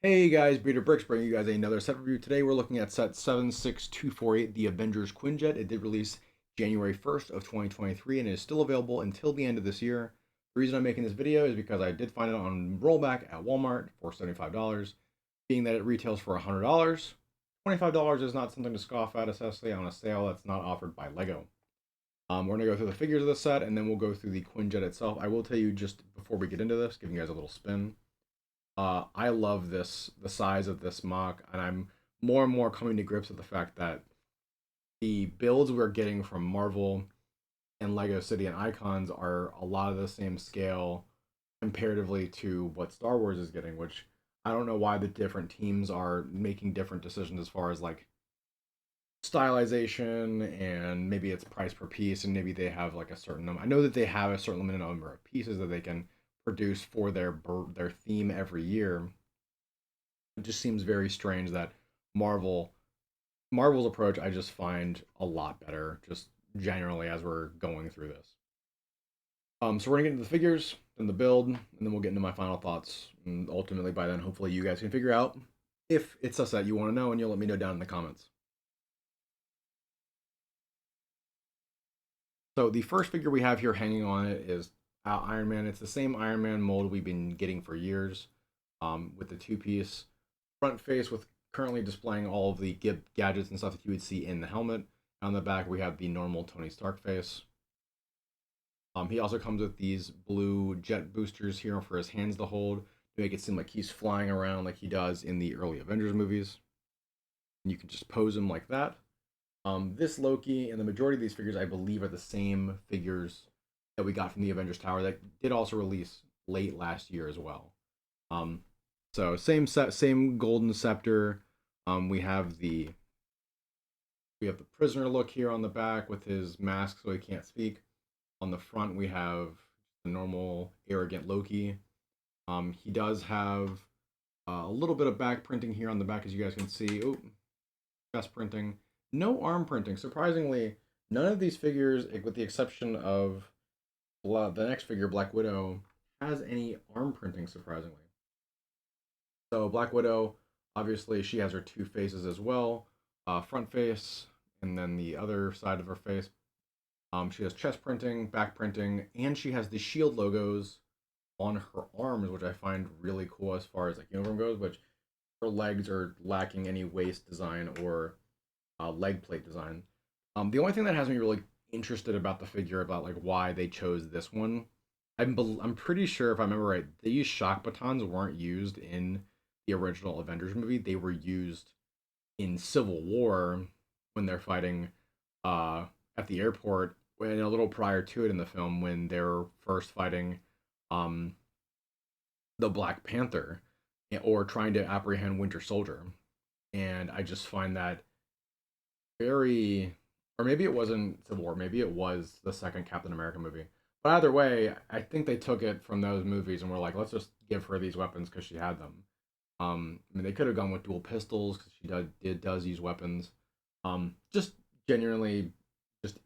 Hey guys, Beater Bricks bringing you guys another set review. Today we're looking at set 76248, the Avengers QuinJet. It did release January 1st of 2023 and is still available until the end of this year. The reason I'm making this video is because I did find it on rollback at Walmart for $75, being that it retails for $100. $25 is not something to scoff at, especially on a sale that's not offered by LEGO. We're going to go through the figures of the set and then we'll go through the QuinJet itself. I will tell you just before we get into this, giving you guys a little spin. I love the size of this mock, and I'm more and more coming to grips with the fact that the builds we're getting from Marvel and Lego City and Icons are a lot of the same scale comparatively to what Star Wars is getting, which I don't know why the different teams are making different decisions as far as like stylization and maybe it's price per piece and maybe they have like a certain number. I know that they have a certain limited number of pieces that they can produce for their theme every year. It just seems very strange that Marvel Marvel's approach I just find a lot better just generally as we're going through this. So we're gonna get into the figures, then the build, and then we'll get into my final thoughts. And ultimately, by then, hopefully, you guys can figure out if it's a set you want to know, and you'll let me know down in the comments. So the first figure we have here hanging on it is Iron Man. It's the same Iron Man mold we've been getting for years, with the two-piece front face with currently displaying all of the gadgets and stuff that you would see in the helmet. On the back, we have the normal Tony Stark face. He also comes with these blue jet boosters here for his hands to hold to make it seem like he's flying around like he does in the early Avengers movies. And you can just pose him like that. This Loki and the majority of these figures, I believe, are the same figures that we got from the Avengers Tower that did also release late last year as well. Um, so same set, same golden scepter. We have the prisoner look here on the back with his mask so he can't speak. On the front, we have the normal arrogant Loki. He does have a little bit of back printing here on the back, as you guys can see. Oh, chest printing. No arm printing. Surprisingly, none of these figures, with the exception of the next figure, Black Widow, has any arm printing, surprisingly. So, Black Widow, obviously, she has her two faces as well, front face, and then the other side of her face. She has chest printing, back printing, and she has the shield logos on her arms, which I find really cool as far as like uniform goes. Which her legs are lacking any waist design or leg plate design. The only thing that has me really interested about the figure, about like why they chose this one, I'm pretty sure if I remember right, these shock batons weren't used in the original Avengers movie. They were used in Civil War when they're fighting uh, at the airport, and a little prior to it in the film when they're first fighting um, the Black Panther or trying to apprehend Winter Soldier. And I just find that very, or maybe it wasn't Civil War, maybe it was the second Captain America movie. But either way, I think they took it from those movies and were like, let's just give her these weapons because she had them. I mean, they could have gone with dual pistols because does use weapons. Just genuinely, just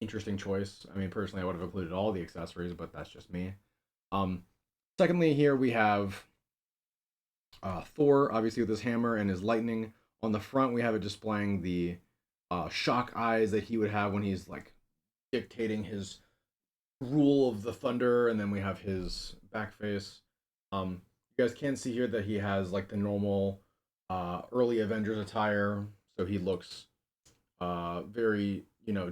interesting choice. I mean, personally, I would have included all the accessories, but that's just me. Um, Secondly, here we have Thor, obviously with his hammer and his lightning. On the front, we have it displaying the shock eyes that he would have when he's like dictating his rule of the thunder, and then we have his back face. You guys can see here that he has like the normal early Avengers attire, so he looks very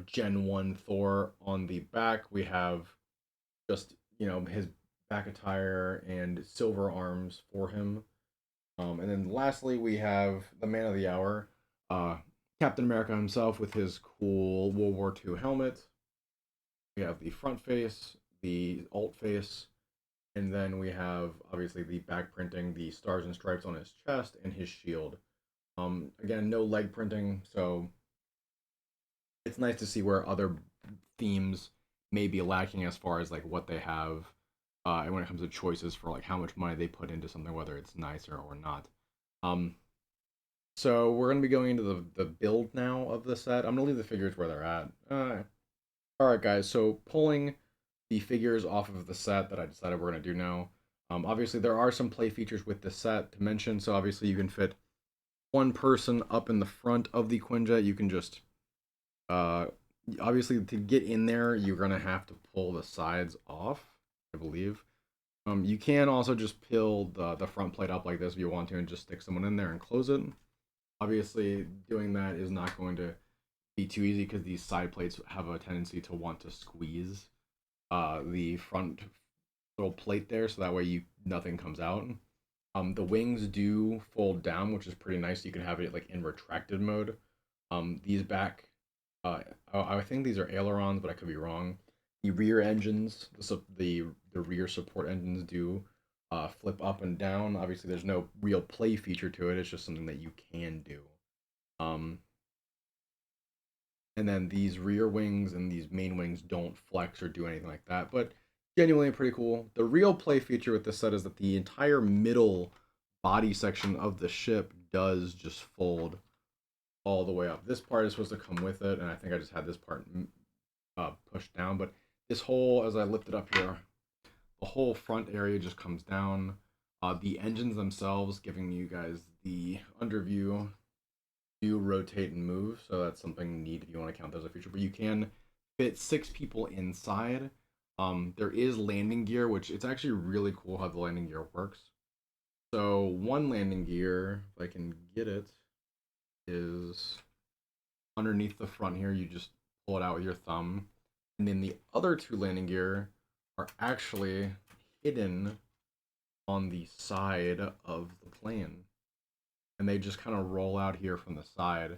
Gen 1 Thor. On the back, we have just his back attire and silver arms for him. And then lastly, we have the man of the hour, uh, Captain America himself with his cool World War II helmet. We have the front face, the alt face, and then we have obviously the back printing, the stars and stripes on his chest and his shield. Again, no leg printing, so it's nice to see where other themes may be lacking as far as like what they have, and when it comes to choices for like how much money they put into something, whether it's nicer or not. Um, so we're gonna be going into the build now of the set. I'm gonna leave the figures where they're at. All right, guys. So pulling the figures off of the set that I decided we're gonna do now. Obviously, there are some play features with the set to mention. So obviously, you can fit one person up in the front of the QuinJet. You can just uh, obviously to get in there, you're gonna have to pull the sides off, I believe. You can also just peel the front plate up like this if you want to, and just stick someone in there and close it. Obviously, doing that is not going to be too easy because these side plates have a tendency to want to squeeze the front little plate there, so that way nothing comes out. The wings do fold down, which is pretty nice. You can have it like in retracted mode. These back, I think these are ailerons, but I could be wrong. The rear engines, the rear support engines do flip up and down. Obviously, there's no real play feature to it. It's just something that you can do. Um, and then these rear wings and these main wings don't flex or do anything like that, but genuinely pretty cool. The real play feature with this set is that the entire middle body section of the ship does just fold all the way up. This part is supposed to come with it, and I think I just had this part pushed down, but this whole, as I lift it up here, the whole front area just comes down. The engines themselves, giving you guys the underview, do rotate and move, so that's something neat if you want to count that as a feature. But you can fit 6 people inside. There is landing gear, which it's actually really cool how the landing gear works. So one landing gear, if I can get it, is underneath the front here. You just pull it out with your thumb, and then the other 2 landing gear are actually hidden on the side of the plane, and they just kind of roll out here from the side.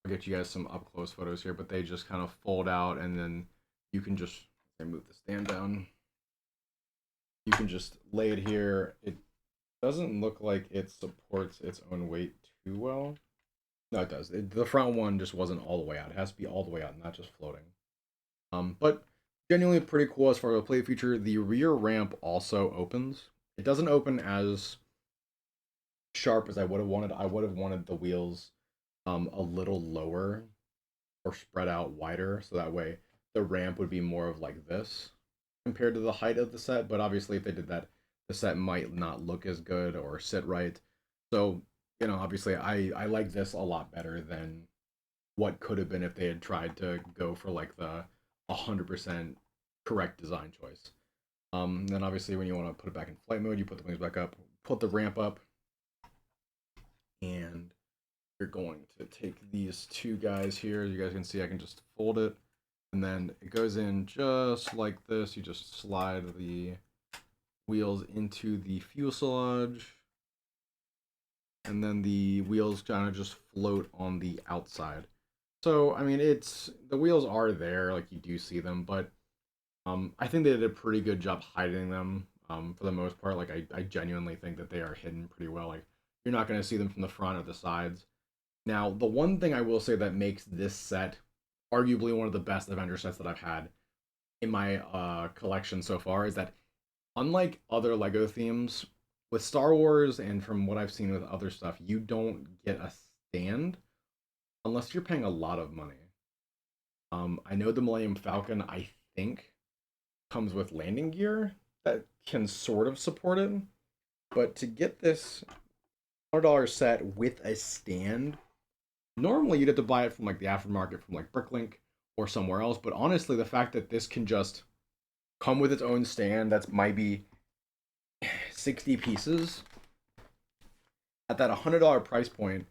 I'll get you guys some up close photos here, but they just kind of fold out, and then you can just move the stand down. You can just lay it here. It doesn't look like it supports its own weight too well. No, it does. The front one just wasn't all the way out. It has to be all the way out, not just floating. But genuinely pretty cool as far as the play feature. The rear ramp also opens. It doesn't open as sharp as I would have wanted. I would have wanted the wheels a little lower or spread out wider, so that way the ramp would be more of like this compared to the height of the set. But obviously, if they did that, the set might not look as good or sit right. So, obviously, I like this a lot better than what could have been if they had tried to go for like the 100% correct design choice. Then obviously, when you want to put it back in flight mode, you put the wings back up, put the ramp up, and you're going to take these 2 guys here. You guys can see I can just fold it, and then it goes in just like this. You just slide the wheels into the fuselage, and then the wheels kind of just float on the outside. So, I mean, the wheels are there, like you do see them, but I think they did a pretty good job hiding them for the most part. Like, I genuinely think that they are hidden pretty well. Like, you're not going to see them from the front or the sides. Now, the one thing I will say that makes this set arguably one of the best Avenger sets that I've had in my collection so far is that, unlike other Lego themes, with Star Wars and from what I've seen with other stuff, you don't get a stand unless you're paying a lot of money. I know the Millennium Falcon, I think, comes with landing gear that can sort of support it, but to get this $100 set with a stand, normally you'd have to buy it from like the aftermarket from like Bricklink or somewhere else. But honestly, the fact that this can just come with its own stand that's might be 60 pieces at that $100 price point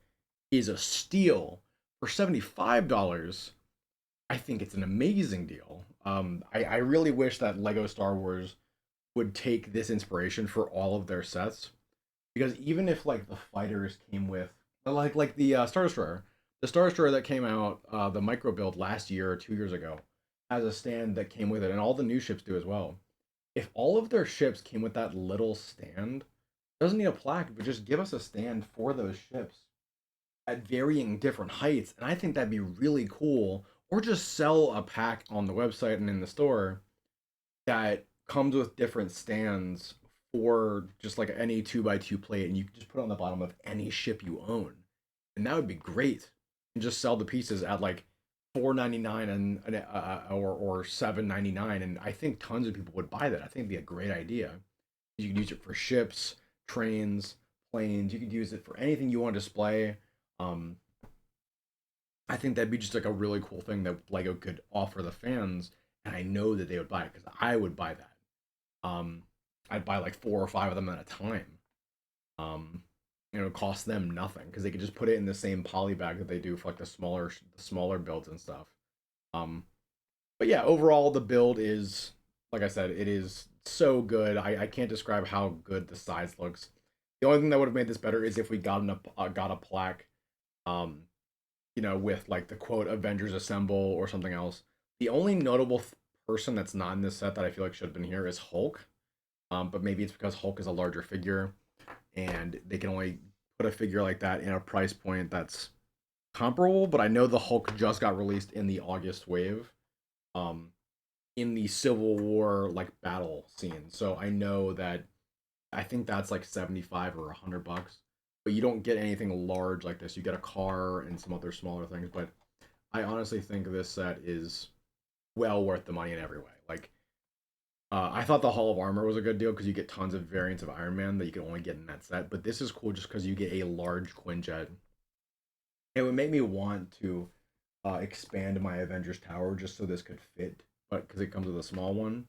is a steal. For $75, I think it's an amazing deal. I really wish that Lego Star Wars would take this inspiration for all of their sets, because even if like the fighters came with like the Star Destroyer, the Star Destroyer that came out the micro build last year or 2 years ago has a stand that came with it, and all the new ships do as well. If all of their ships came with that little stand, it doesn't need a plaque, but just give us a stand for those ships at varying different heights, and I think that'd be really cool. Or just sell a pack on the website and in the store that comes with different stands for just like any 2x2 plate, and you can just put it on the bottom of any ship you own, and that would be great. And just sell the pieces at like 4.99 or 7.99, and I think tons of people would buy that. I think it'd be a great idea. You could use it for ships, trains, planes. You could use it for anything you want to display. Um, I think that'd be just like a really cool thing that Lego could offer the fans, and I know that they would buy it because I would buy that. Um, I'd buy like 4 or 5 of them at a time. Um, you know, it costs them nothing because they could just put it in the same poly bag that they do for like the smaller builds and stuff. Um, but yeah, overall the build is, like I said, it is so good. I can't describe how good the size looks. The only thing that would have made this better is if we got a plaque, um, you know, with like the quote "Avengers Assemble" or something else. The only notable person that's not in this set that I feel like should have been here is Hulk. But maybe it's because Hulk is a larger figure, and they can only put a figure like that in a price point that's comparable. But I know the Hulk just got released in the August wave, um, in the Civil War like battle scene. So I know that I think that's like 75 or $100. But you don't get anything large like this. You get a car and some other smaller things. But I honestly think this set is well worth the money in every way. Like, I thought the Hall of Armor was a good deal because you get tons of variants of Iron Man that you can only get in that set. But this is cool just because you get a large QuinJet. It would make me want to expand my Avengers Tower just so this could fit, but because it comes with a small one.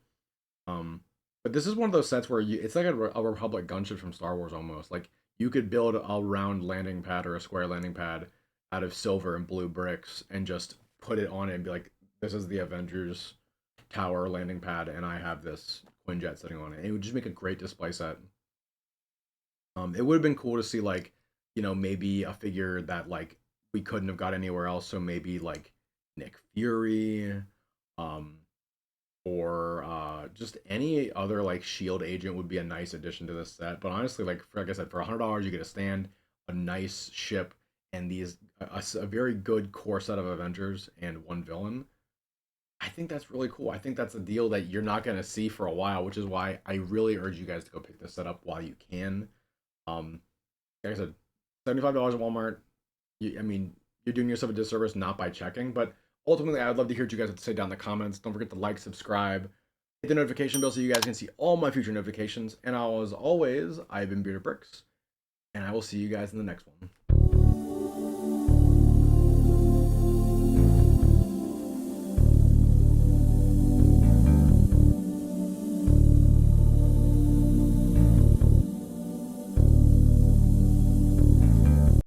Um, but this is one of those sets where it's like a Republic gunship from Star Wars almost. Like you could build a round landing pad or a square landing pad out of silver and blue bricks and just put it on it and be like, "This is the Avengers Tower landing pad, and I have this Quinjet sitting on it." And it would just make a great display set. It would have been cool to see like, you know, maybe a figure that like we couldn't have got anywhere else. So maybe like Nick Fury, um, or just any other like Shield agent would be a nice addition to this set. But honestly, like I said, for $100 you get a stand, a nice ship, and a very good core set of Avengers and one villain. I think that's really cool. I think that's a deal that you're not going to see for a while, which is why I really urge you guys to go pick this set up while you can. Um, like I said, $75 at Walmart. I mean, you're doing yourself a disservice not by checking, but ultimately, I would love to hear what you guys have to say down in the comments. Don't forget to like, subscribe, hit the notification bell so you guys can see all my future notifications. And as always, I've been Bearded Bricks, and I will see you guys in the next one.